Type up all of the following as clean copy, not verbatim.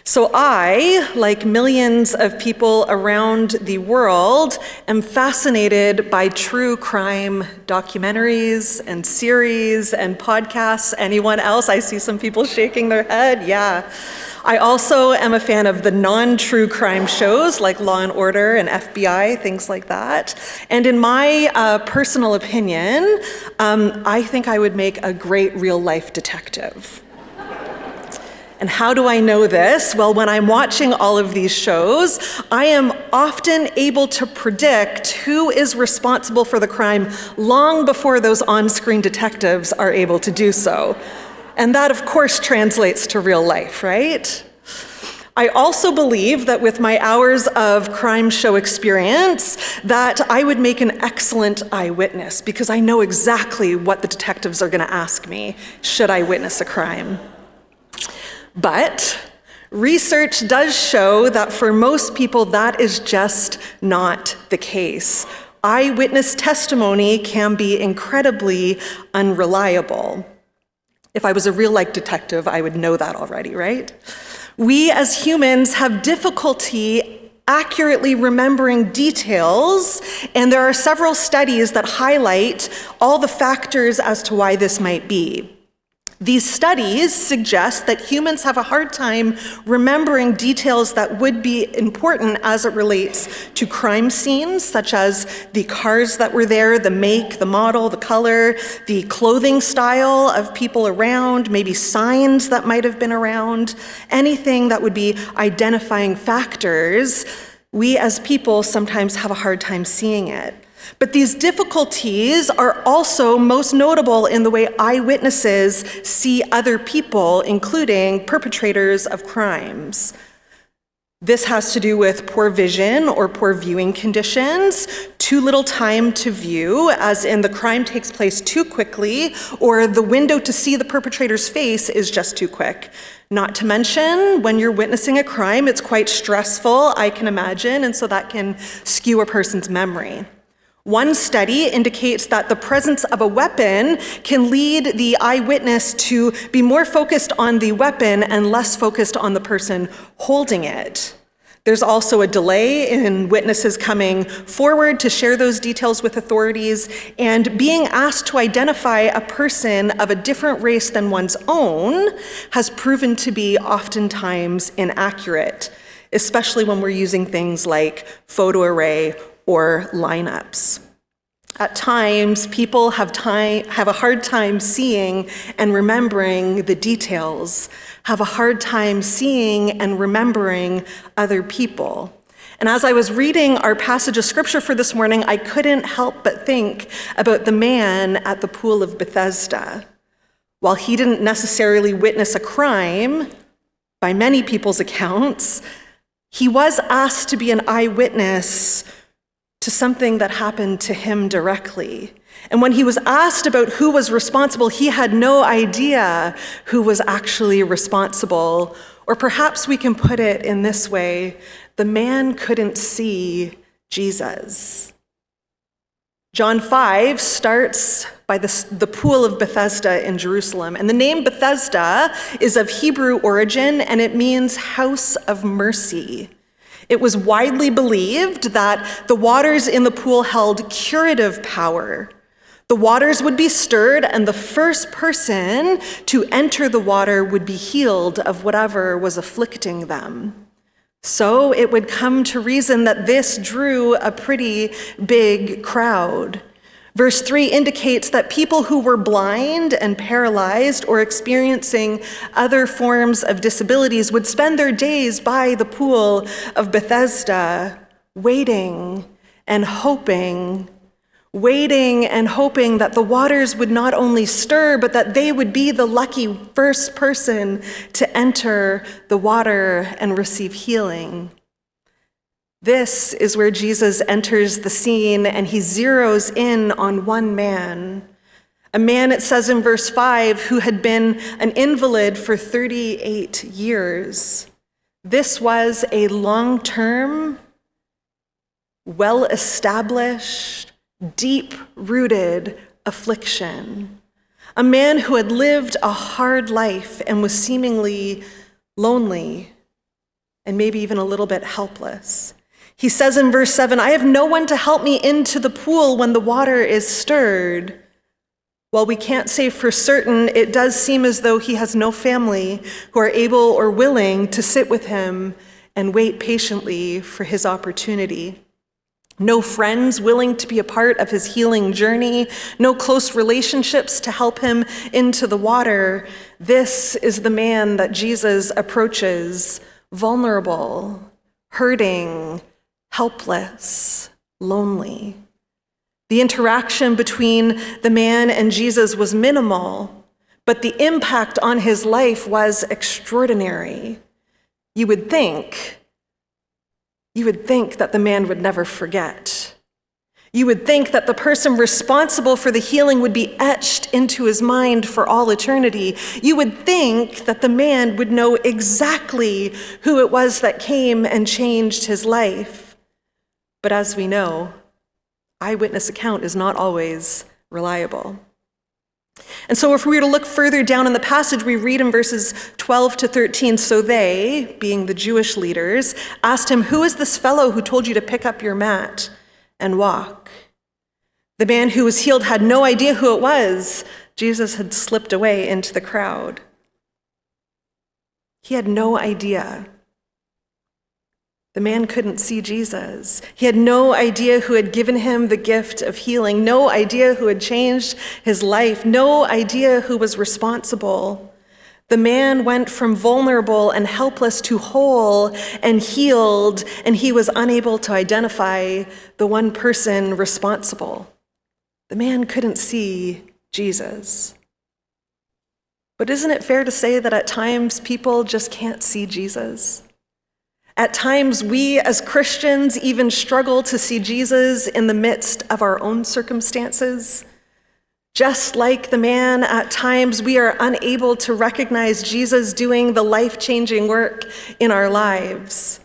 So I, like millions of people around the world, am fascinated by true crime documentaries and series and podcasts. Anyone else? I see some people shaking their head. Yeah. I also am a fan of the non-true crime shows like Law and Order and FBI, things like that. And in my personal opinion, I think I would make a great real-life detective. And how do I know this? Well, when I'm watching all of these shows, I am often able to predict who is responsible for the crime long before those on-screen detectives are able to do so. And that, of course, translates to real life, right? I also believe that with my hours of crime show experience, that I would make an excellent eyewitness because I know exactly what the detectives are going to ask me should I witness a crime. But research does show that for most people, that is just not the case. Eyewitness testimony can be incredibly unreliable. If I was a real-life detective, I would know that already, right? We as humans have difficulty accurately remembering details, and there are several studies that highlight all the factors as to why this might be. These studies suggest that humans have a hard time remembering details that would be important as it relates to crime scenes, such as the cars that were there, the make, the model, the color, the clothing style of people around, maybe signs that might have been around, anything that would be identifying factors. We as people sometimes have a hard time seeing it. But these difficulties are also most notable in the way eyewitnesses see other people, including perpetrators of crimes. This has to do with poor vision or poor viewing conditions, too little time to view, as in the crime takes place too quickly, or the window to see the perpetrator's face is just too quick. Not to mention, when you're witnessing a crime, it's quite stressful, I can imagine, and so that can skew a person's memory. One study indicates that the presence of a weapon can lead the eyewitness to be more focused on the weapon and less focused on the person holding it. There's also a delay in witnesses coming forward to share those details with authorities, and being asked to identify a person of a different race than one's own has proven to be oftentimes inaccurate, especially when we're using things like photo array or lineups. At times, people have a hard time seeing and remembering the details, have a hard time seeing and remembering other people. And as I was reading our passage of scripture for this morning, I couldn't help but think about the man at the pool of Bethesda. While he didn't necessarily witness a crime, by many people's accounts, he was asked to be an eyewitness to something that happened to him directly. And when he was asked about who was responsible, he had no idea who was actually responsible. Or perhaps we can put it in this way: the man couldn't see Jesus. John 5 starts by the pool of Bethesda in Jerusalem. And the name Bethesda is of Hebrew origin, and it means house of mercy. It was widely believed that the waters in the pool held curative power. The waters would be stirred, and the first person to enter the water would be healed of whatever was afflicting them. So it would come to reason that this drew a pretty big crowd. Verse 3 indicates that people who were blind and paralyzed or experiencing other forms of disabilities would spend their days by the pool of Bethesda, waiting and hoping that the waters would not only stir, but that they would be the lucky first person to enter the water and receive healing. This is where Jesus enters the scene, and he zeroes in on one man. A man, it says in verse 5, who had been an invalid for 38 years. This was a long-term, well-established, deep-rooted affliction. A man who had lived a hard life and was seemingly lonely, and maybe even a little bit helpless. He says in verse 7, "I have no one to help me into the pool when the water is stirred." While we can't say for certain, it does seem as though he has no family who are able or willing to sit with him and wait patiently for his opportunity. No friends willing to be a part of his healing journey, no close relationships to help him into the water. This is the man that Jesus approaches, vulnerable, hurting, helpless, lonely. The interaction between the man and Jesus was minimal, but the impact on his life was extraordinary. You would think that the man would never forget. You would think that the person responsible for the healing would be etched into his mind for all eternity. You would think that the man would know exactly who it was that came and changed his life. But as we know, eyewitness account is not always reliable. And so if we were to look further down in the passage, we read in verses 12 to 13, "So they," being the Jewish leaders, "asked him, 'Who is this fellow who told you to pick up your mat and walk?' The man who was healed had no idea who it was. Jesus had slipped away into the crowd. He had no idea. The man couldn't see Jesus. He had no idea who had given him the gift of healing, no idea who had changed his life, no idea who was responsible. The man went from vulnerable and helpless to whole and healed, and he was unable to identify the one person responsible. The man couldn't see Jesus. But isn't it fair to say that at times people just can't see Jesus? At times, we as Christians even struggle to see Jesus in the midst of our own circumstances. Just like the man, at times we are unable to recognize Jesus doing the life-changing work in our lives.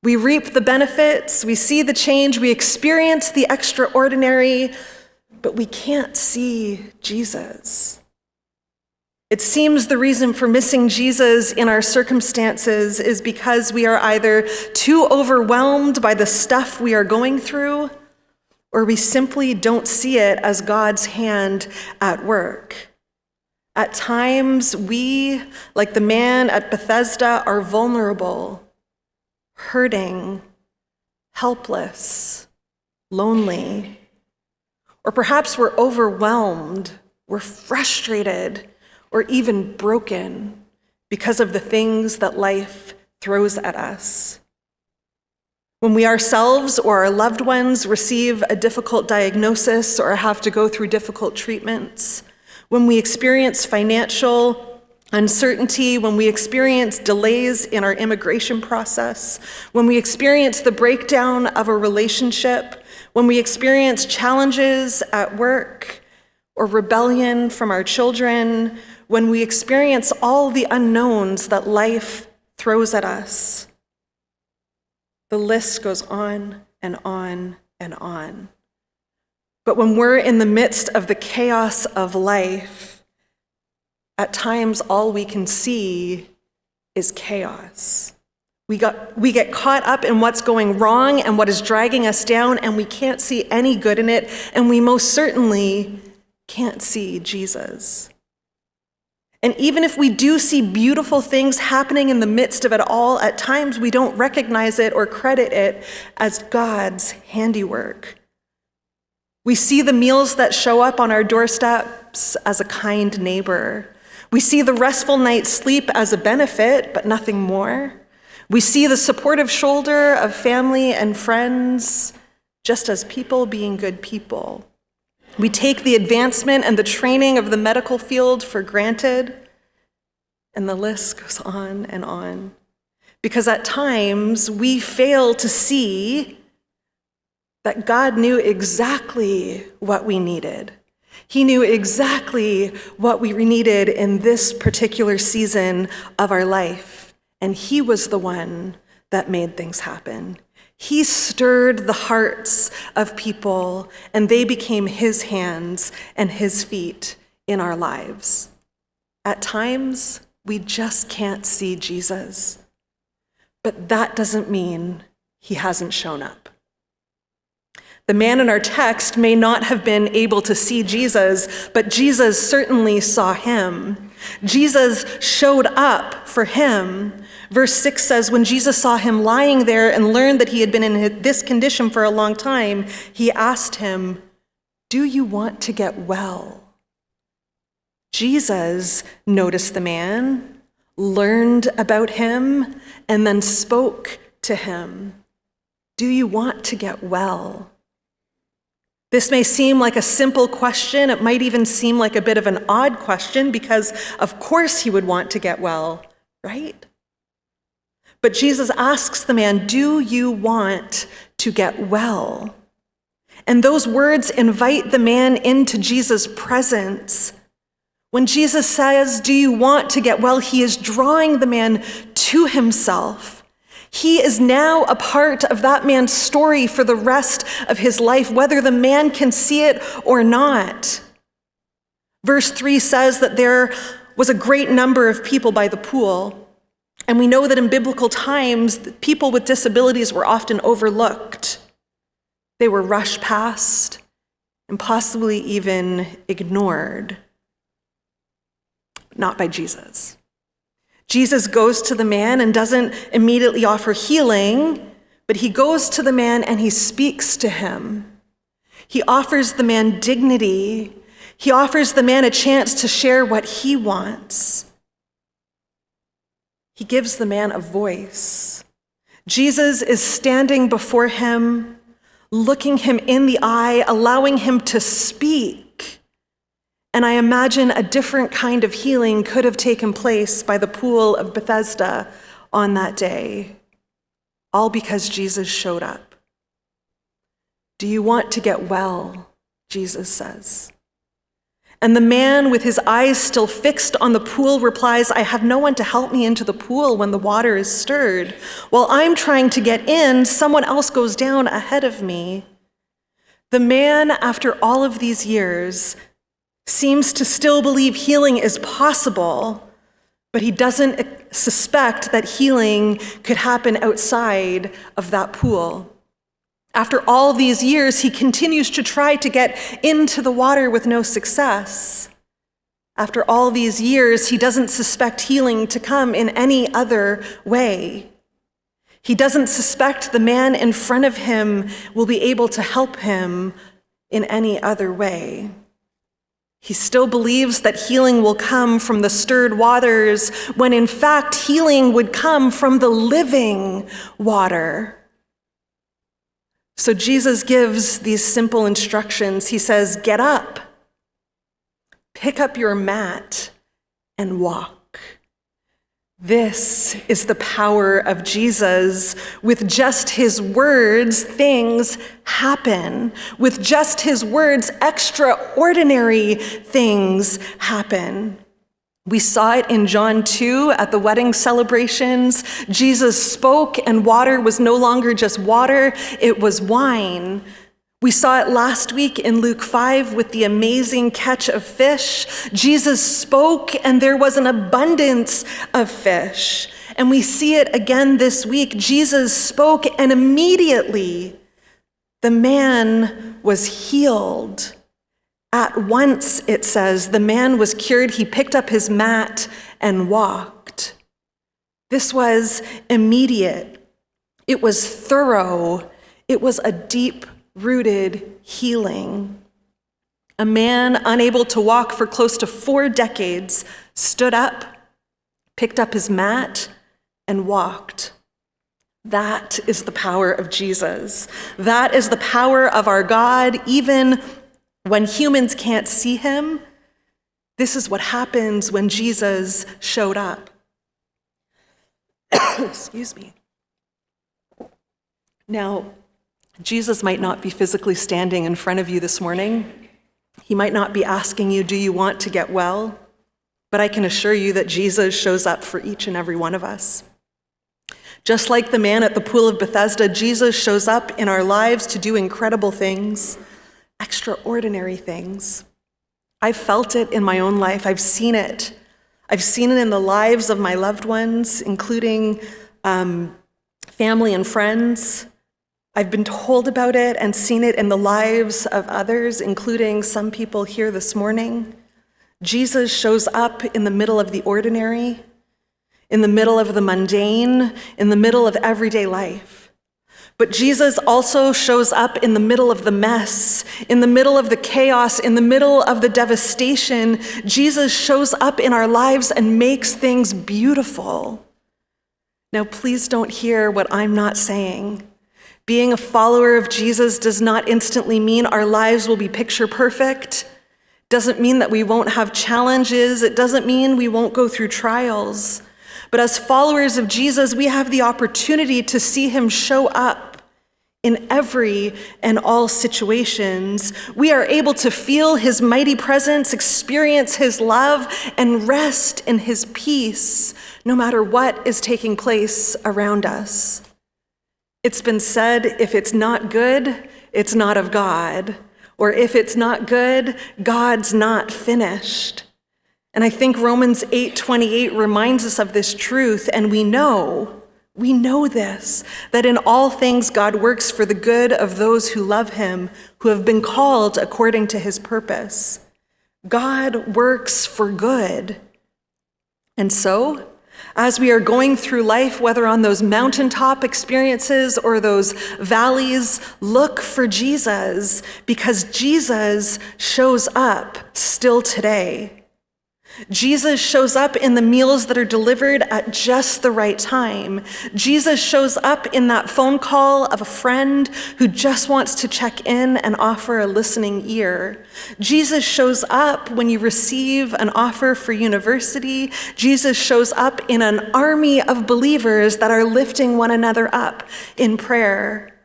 We reap the benefits, we see the change, we experience the extraordinary, but we can't see Jesus. It seems the reason for missing Jesus in our circumstances is because we are either too overwhelmed by the stuff we are going through, or we simply don't see it as God's hand at work. At times, we, like the man at Bethesda, are vulnerable, hurting, helpless, lonely. Or perhaps we're overwhelmed, we're frustrated, or even broken because of the things that life throws at us. When we ourselves or our loved ones receive a difficult diagnosis or have to go through difficult treatments, when we experience financial uncertainty, when we experience delays in our immigration process, when we experience the breakdown of a relationship, when we experience challenges at work or rebellion from our children, when we experience all the unknowns that life throws at us. The list goes on and on and on. But when we're in the midst of the chaos of life, at times all we can see is chaos. We get caught up in what's going wrong and what is dragging us down, and we can't see any good in it, and we most certainly can't see Jesus. And even if we do see beautiful things happening in the midst of it all, at times we don't recognize it or credit it as God's handiwork. We see the meals that show up on our doorsteps as a kind neighbor. We see the restful night's sleep as a benefit, but nothing more. We see the supportive shoulder of family and friends just as people being good people. We take the advancement and the training of the medical field for granted, and the list goes on and on. Because at times we fail to see that God knew exactly what we needed. He knew exactly what we needed in this particular season of our life, and he was the one that made things happen. He stirred the hearts of people, and they became his hands and his feet in our lives. At times, we just can't see Jesus. but that doesn't mean he hasn't shown up. The man in our text may not have been able to see Jesus, but Jesus certainly saw him. Jesus showed up for him. Verse 6 says, when Jesus saw him lying there and learned that he had been in this condition for a long time, he asked him, "Do you want to get well?" Jesus noticed the man, learned about him, and then spoke to him. Do you want to get well? This may seem like a simple question. It might even seem like a bit of an odd question because, of course, he would want to get well, right? But Jesus asks the man, "Do you want to get well?" And those words invite the man into Jesus' presence. When Jesus says, "Do you want to get well?" he is drawing the man to himself. He is now a part of that man's story for the rest of his life, whether the man can see it or not. Verse 3 says that there was a great number of people by the pool. And we know that in biblical times, people with disabilities were often overlooked. They were rushed past and possibly even ignored. Not by Jesus. Jesus goes to the man and doesn't immediately offer healing, but he goes to the man and he speaks to him. He offers the man dignity. He offers the man a chance to share what he wants. He gives the man a voice. Jesus is standing before him, looking him in the eye, allowing him to speak. And I imagine a different kind of healing could have taken place by the pool of Bethesda on that day, all because Jesus showed up. Do you want to get well? Jesus says. And the man, with his eyes still fixed on the pool, replies, "I have no one to help me into the pool when the water is stirred. While I'm trying to get in, someone else goes down ahead of me." The man, after all of these years, seems to still believe healing is possible, but he doesn't suspect that healing could happen outside of that pool. After all these years, he continues to try to get into the water with no success. After all these years, he doesn't suspect healing to come in any other way. He doesn't suspect the man in front of him will be able to help him in any other way. He still believes that healing will come from the stirred waters, when in fact healing would come from the living water. So Jesus gives these simple instructions. He says, "Get up, pick up your mat, and walk." This is the power of Jesus. With just his words, things happen. With just his words, extraordinary things happen. We saw it in John 2 at the wedding celebrations. Jesus spoke and water was no longer just water, it was wine. We saw it last week in Luke 5 with the amazing catch of fish. Jesus spoke and there was an abundance of fish. And we see it again this week. Jesus spoke and immediately the man was healed. At once, it says, the man was cured. He picked up his mat and walked. This was immediate. It was thorough. It was a deep-rooted healing. A man unable to walk for close to 4 decades stood up, picked up his mat, and walked. That is the power of Jesus. That is the power of our God, even when humans can't see him. This is what happens when Jesus showed up. Excuse me. Now, Jesus might not be physically standing in front of you this morning. He might not be asking you, do you want to get well? But I can assure you that Jesus shows up for each and every one of us. Just like the man at the pool of Bethesda, Jesus shows up in our lives to do incredible things, extraordinary things. I've felt it in my own life. I've seen it. I've seen it in the lives of my loved ones, including family and friends. I've been told about it and seen it in the lives of others, including some people here this morning. Jesus shows up in the middle of the ordinary, in the middle of the mundane, in the middle of everyday life. But Jesus also shows up in the middle of the mess, in the middle of the chaos, in the middle of the devastation. Jesus shows up in our lives and makes things beautiful. Now, please don't hear what I'm not saying. Being a follower of Jesus does not instantly mean our lives will be picture perfect. Doesn't mean that we won't have challenges. It doesn't mean we won't go through trials. But as followers of Jesus, we have the opportunity to see him show up in every and all situations. We are able to feel his mighty presence, experience his love, and rest in his peace, no matter what is taking place around us. It's been said, if it's not good, it's not of God. Or if it's not good, God's not finished. And I think Romans 8:28 reminds us of this truth, and we know this, that in all things God works for the good of those who love him, who have been called according to his purpose. God works for good. And so, as we are going through life, whether on those mountaintop experiences or those valleys, look for Jesus, because Jesus shows up still today. Jesus shows up in the meals that are delivered at just the right time. Jesus shows up in that phone call of a friend who just wants to check in and offer a listening ear. Jesus shows up when you receive an offer for university. Jesus shows up in an army of believers that are lifting one another up in prayer.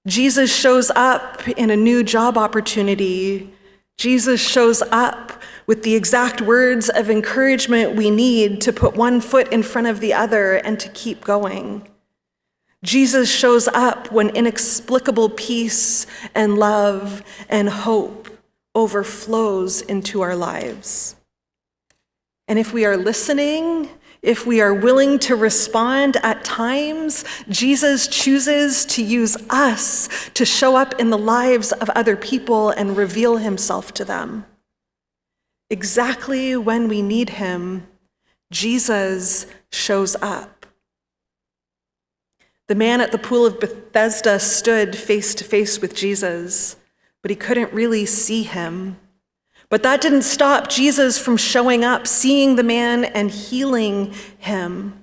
Jesus shows up in a new job opportunity. Jesus shows up with the exact words of encouragement we need to put one foot in front of the other and to keep going. Jesus shows up when inexplicable peace and love and hope overflows into our lives. And if we are listening, if we are willing to respond at times, Jesus chooses to use us to show up in the lives of other people and reveal himself to them. Exactly when we need him, Jesus shows up. The man at the pool of Bethesda stood face to face with Jesus, but he couldn't really see him. But that didn't stop Jesus from showing up, seeing the man, and healing him.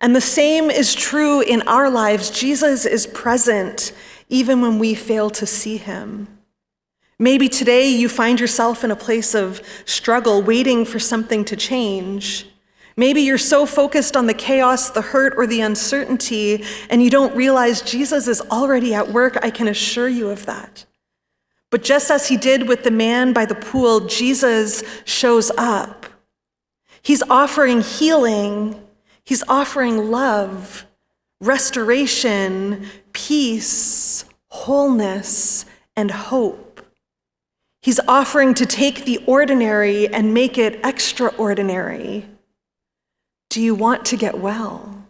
And the same is true in our lives. Jesus is present even when we fail to see him. Maybe today you find yourself in a place of struggle, waiting for something to change. Maybe you're so focused on the chaos, the hurt, or the uncertainty, and you don't realize Jesus is already at work. I can assure you of that. But just as he did with the man by the pool, Jesus shows up. He's offering healing. He's offering love, restoration, peace, wholeness, and hope. He's offering to take the ordinary and make it extraordinary. Do you want to get well?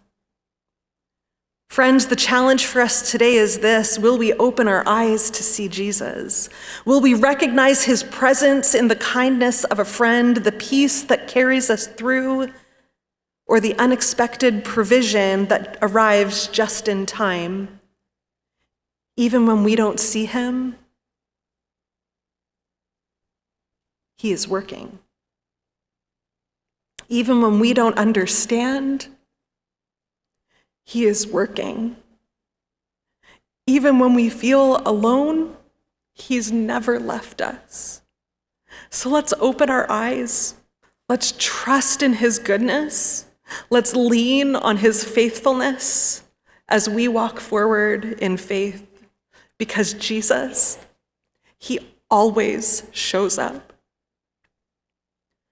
Friends, the challenge for us today is this: will we open our eyes to see Jesus? Will we recognize his presence in the kindness of a friend, the peace that carries us through, or the unexpected provision that arrives just in time? Even when we don't see him, he is working. Even when we don't understand, he is working. Even when we feel alone, he's never left us. So let's open our eyes. Let's trust in his goodness. Let's lean on his faithfulness as we walk forward in faith, because Jesus, he always shows up.